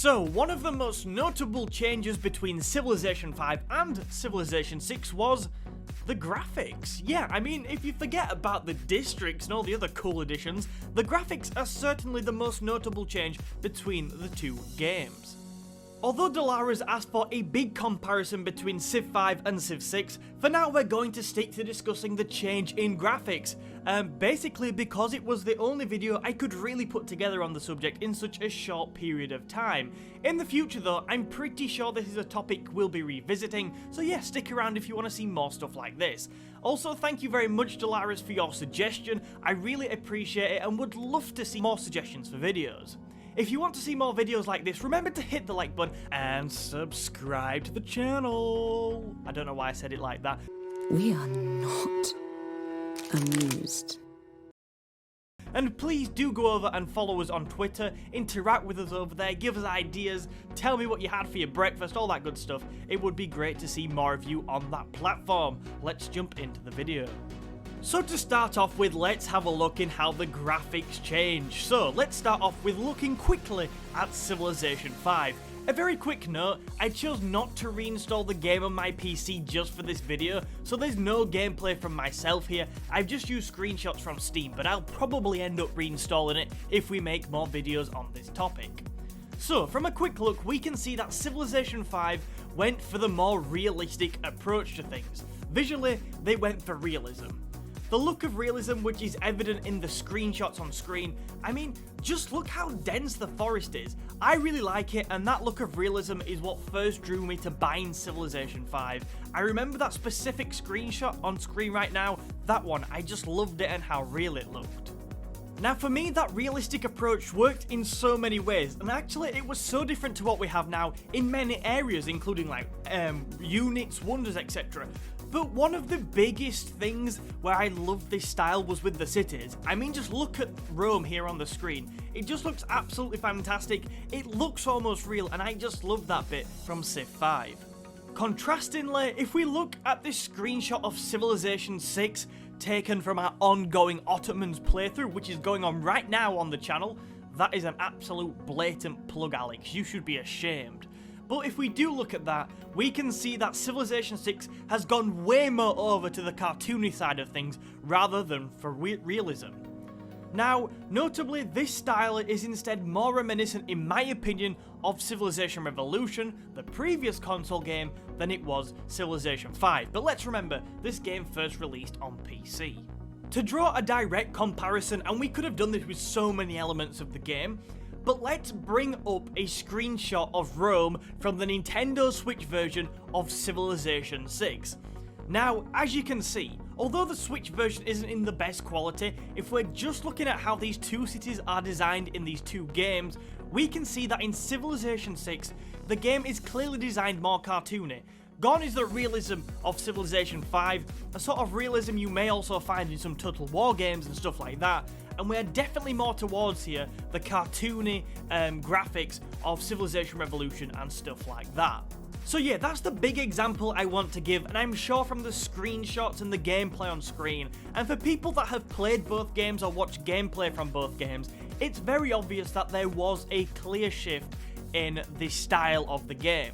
So, one of the most notable changes between Civilization 5 and Civilization 6 was the graphics. Yeah, I mean, if you forget about the districts and all the other cool additions, the graphics are certainly the most notable change between the two games. Although Dolores asked for a big comparison between Civ 5 and Civ 6, for now we're going to stick to discussing the change in graphics, basically because it was the only video I could really put together on the subject in such a short period of time. In the future though, I'm pretty sure this is a topic we'll be revisiting, so yeah, stick around if you want to see more stuff like this. Also, thank you very much Dolores for your suggestion, I really appreciate it and would love to see more suggestions for videos. If you want to see more videos like this, remember to hit the like button and subscribe to the channel. I don't know why I said it like that. We are not amused. And please do go over and follow us on Twitter, interact with us over there, give us ideas, tell me what you had for your breakfast, all that good stuff. It would be great to see more of you on that platform. Let's jump into the video. So to start off with, let's have a look in how the graphics change. So let's start off with looking quickly at Civilization 5. A very quick note, I chose not to reinstall the game on my PC just for this video, so there's no gameplay from myself here. I've just used screenshots from Steam, but I'll probably end up reinstalling it if we make more videos on this topic. So from a quick look, we can see that Civilization 5 went for the more realistic approach to things. Visually, they went for realism. The look of realism, which is evident in the screenshots on screen, I mean, just look how dense the forest is. I really like it, and that look of realism is what first drew me to buying Civilization 5. I remember that specific screenshot on screen right now, that one, I just loved it and how real it looked. Now for me, that realistic approach worked in so many ways, and actually it was so different to what we have now in many areas, including like units, wonders, etc. But one of the biggest things where I loved this style was with the cities. I mean, just look at Rome here on the screen. It just looks absolutely fantastic. It looks almost real, and I just love that bit from Civ 5. Contrastingly, if we look at this screenshot of Civilization 6 taken from our ongoing Ottomans playthrough, which is going on right now on the channel, that is an absolute blatant plug, Alex. You should be ashamed. But if we do look at that, we can see that Civilization 6 has gone way more over to the cartoony side of things rather than for realism. Now, notably, this style is instead more reminiscent, in my opinion, of Civilization Revolution, the previous console game, than it was Civilization 5. But let's remember, this game first released on PC. To draw a direct comparison, and we could have done this with so many elements of the game, but let's bring up a screenshot of Rome from the Nintendo Switch version of Civilization 6. Now, as you can see, although the Switch version isn't in the best quality, if we're just looking at how these two cities are designed in these two games, we can see that in Civilization 6, the game is clearly designed more cartoony. Gone is the realism of Civilization 5, a sort of realism you may also find in some Total War games and stuff like that, and we're definitely more towards here the cartoony graphics of Civilization Revolution and stuff like that. So yeah, that's the big example I want to give, and I'm sure from the screenshots and the gameplay on screen, and for people that have played both games or watched gameplay from both games, it's very obvious that there was a clear shift in the style of the game.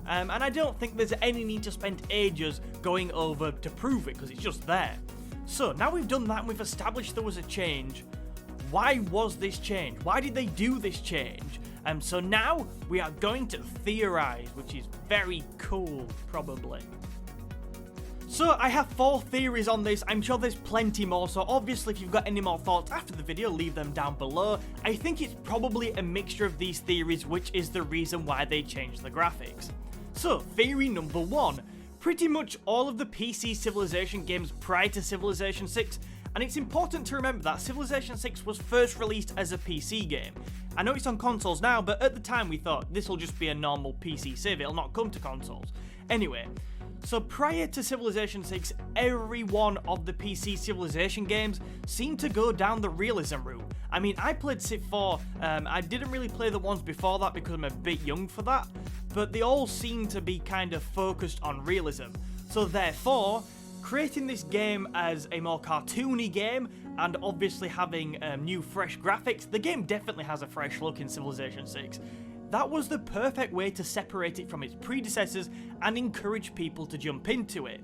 And I don't think there's any need to spend ages going over to prove it, because it's just there. So now we've done that and we've established there was a change. Why was this change? Why did they do this change? So now we are going to theorize, which is very cool, probably. So I have 4 theories on this. I'm sure there's plenty more, so obviously if you've got any more thoughts after the video, leave them down below. I think it's probably a mixture of these theories, which is the reason why they changed the graphics. So theory number 1. Pretty much all of the PC Civilization games prior to Civilization 6, and it's important to remember that Civilization 6 was first released as a PC game. I know it's on consoles now, but at the time we thought this will just be a normal PC Civ, it'll not come to consoles. Anyway, so prior to Civilization 6, every one of the PC Civilization games seemed to go down the realism route. I mean, I played Civ 4, I didn't really play the ones before that because I'm a bit young for that, but they all seem to be kind of focused on realism. So therefore, creating this game as a more cartoony game, and obviously having new fresh graphics, the game definitely has a fresh look in Civilization 6. that was the perfect way to separate it from its predecessors and encourage people to jump into it.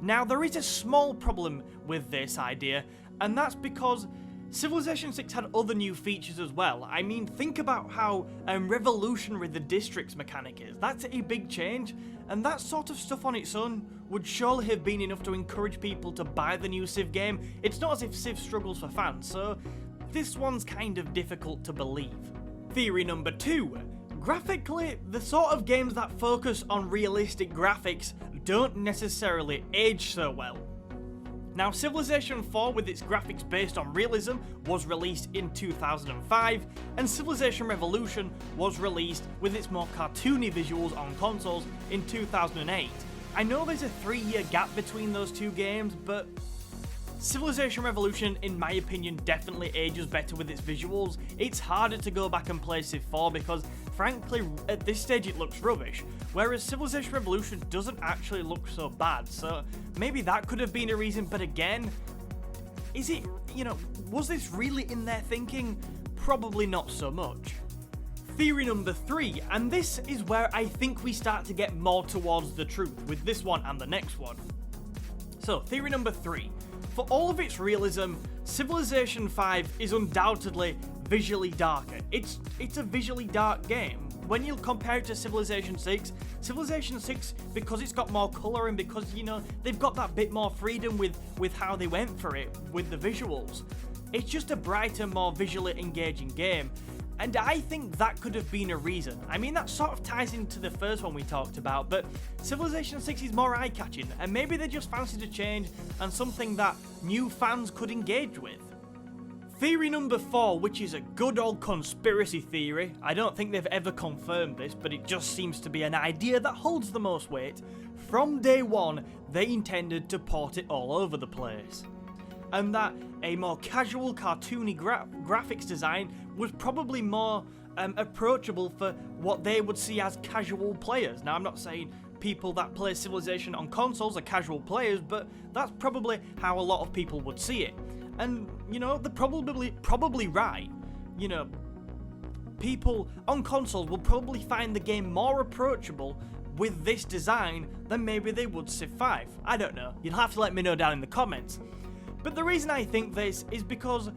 Now, there is a small problem with this idea, and that's because Civilization 6 had other new features as well. I mean, think about how revolutionary the districts mechanic is. That's a big change, and that sort of stuff on its own would surely have been enough to encourage people to buy the new Civ game. It's not as if Civ struggles for fans, so this one's kind of difficult to believe. Theory number 2. Graphically, the sort of games that focus on realistic graphics don't necessarily age so well. Now, Civilization 4 with its graphics based on realism was released in 2005, and Civilization Revolution was released with its more cartoony visuals on consoles in 2008. I know there's a 3-year gap between those two games, but Civilization Revolution, in my opinion, definitely ages better with its visuals. It's harder to go back and play Civ 4 because, frankly, at this stage it looks rubbish, whereas Civilization Revolution doesn't actually look so bad, so maybe that could have been a reason, but again, is it, was this really in their thinking? Probably not so much. Theory number 3, and this is where I think we start to get more towards the truth with this one and the next one. So, theory number 3. For all of its realism, Civilization 5 is undoubtedly visually darker. It's a visually dark game. When you compare it to Civilization 6, Civilization 6, because it's got more colour and because, they've got that bit more freedom with how they went for it, with the visuals. It's just a brighter, more visually engaging game. And I think that could have been a reason. I mean, that sort of ties into the first one we talked about, but Civilization 6 is more eye-catching, and maybe they just fancied a change and something that new fans could engage with. Theory number 4, which is a good old conspiracy theory. I don't think they've ever confirmed this, but it just seems to be an idea that holds the most weight. From day one, they intended to port it all over the place. And that a more casual, cartoony graphics design was probably more approachable for what they would see as casual players. Now, I'm not saying people that play Civilization on consoles are casual players, but that's probably how a lot of people would see it. And, they're probably right. People on consoles will probably find the game more approachable with this design than maybe they would Civ 5. I don't know. You'll have to let me know down in the comments. But the reason I think this is because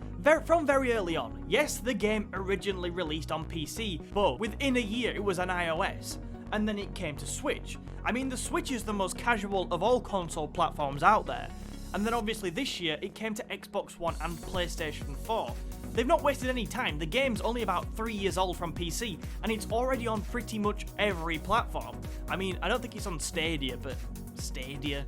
from very early on, yes, the game originally released on PC, but within a year it was on iOS, and then it came to Switch. I mean, the Switch is the most casual of all console platforms out there, and then obviously this year it came to Xbox One and PlayStation 4. They've not wasted any time. The game's only about 3 years old from PC, and it's already on pretty much every platform. I mean, I don't think it's on Stadia, but Stadia?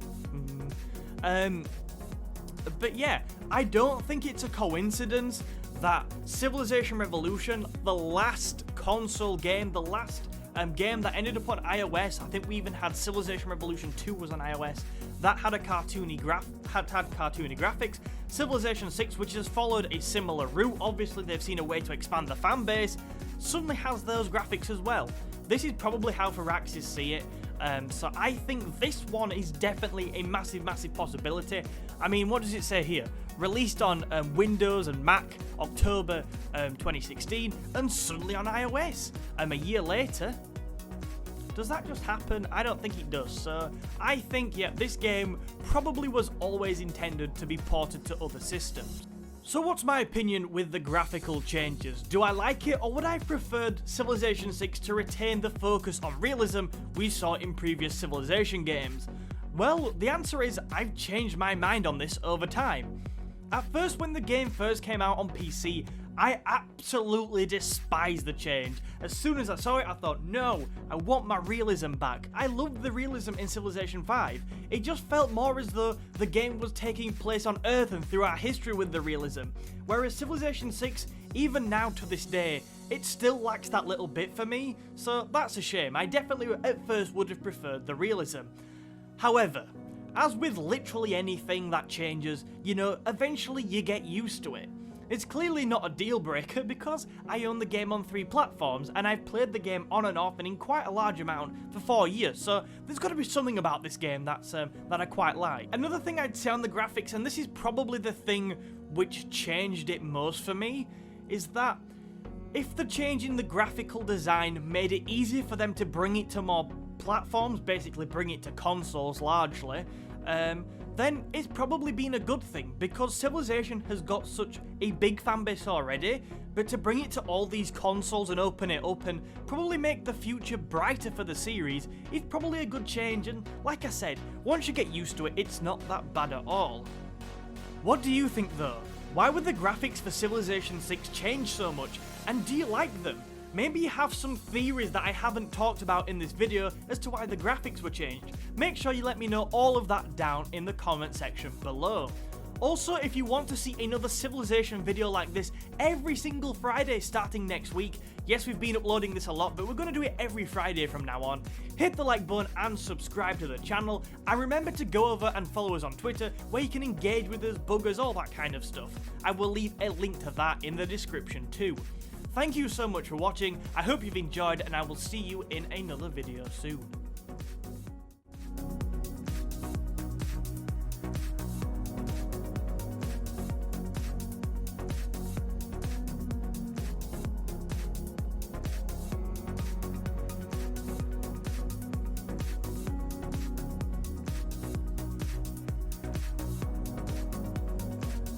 But yeah, I don't think it's a coincidence that Civilization Revolution, the last console game, the last game that ended up on iOS, I think we even had Civilization Revolution 2 was on iOS, that had cartoony graphics. Civilization 6, which has followed a similar route, obviously they've seen a way to expand the fan base, suddenly has those graphics as well. This is probably how Firaxis see it. So I think this one is definitely a massive possibility. I mean, what does it say here? Released on Windows and Mac October 2016, and suddenly on iOS a year later. Does that just happen? I don't think it does. So I think, yeah, this game probably was always intended to be ported to other systems. So what's my opinion with the graphical changes? Do I like it, or would I have preferred Civilization 6 to retain the focus on realism we saw in previous Civilization games? Well, the answer is I've changed my mind on this over time. At first, when the game first came out on PC, I absolutely despised the change. As soon as I saw it, I thought, no, I want my realism back. I loved the realism in Civilization 5. It just felt more as though the game was taking place on Earth and through our history with the realism. Whereas Civilization 6, even now to this day, it still lacks that little bit for me, so that's a shame. I definitely at first would have preferred the realism. However, as with literally anything that changes, eventually you get used to it. It's clearly not a deal breaker because I own the game on 3 platforms and I've played the game on and off and in quite a large amount for 4 years, so there's got to be something about this game that I quite like. Another thing I'd say on the graphics, and this is probably the thing which changed it most for me, is that If the change in the graphical design made it easier for them to bring it to more platforms, basically bring it to consoles largely, then it's probably been a good thing, because Civilization has got such a big fan base already, but to bring it to all these consoles and open it up and probably make the future brighter for the series is probably a good change, and like I said, once you get used to it, it's not that bad at all. What do you think though? Why would the graphics for Civilization 6 change so much, and do you like them? Maybe you have some theories that I haven't talked about in this video as to why the graphics were changed. Make sure you let me know all of that down in the comment section below. Also, if you want to see another Civilization video like this every single Friday starting next week, yes, we've been uploading this a lot, but we're going to do it every Friday from now on, hit the like button and subscribe to the channel, and remember to go over and follow us on Twitter where you can engage with us, bug us, all that kind of stuff. I will leave a link to that in the description too. Thank you so much for watching, I hope you've enjoyed, and I will see you in another video soon.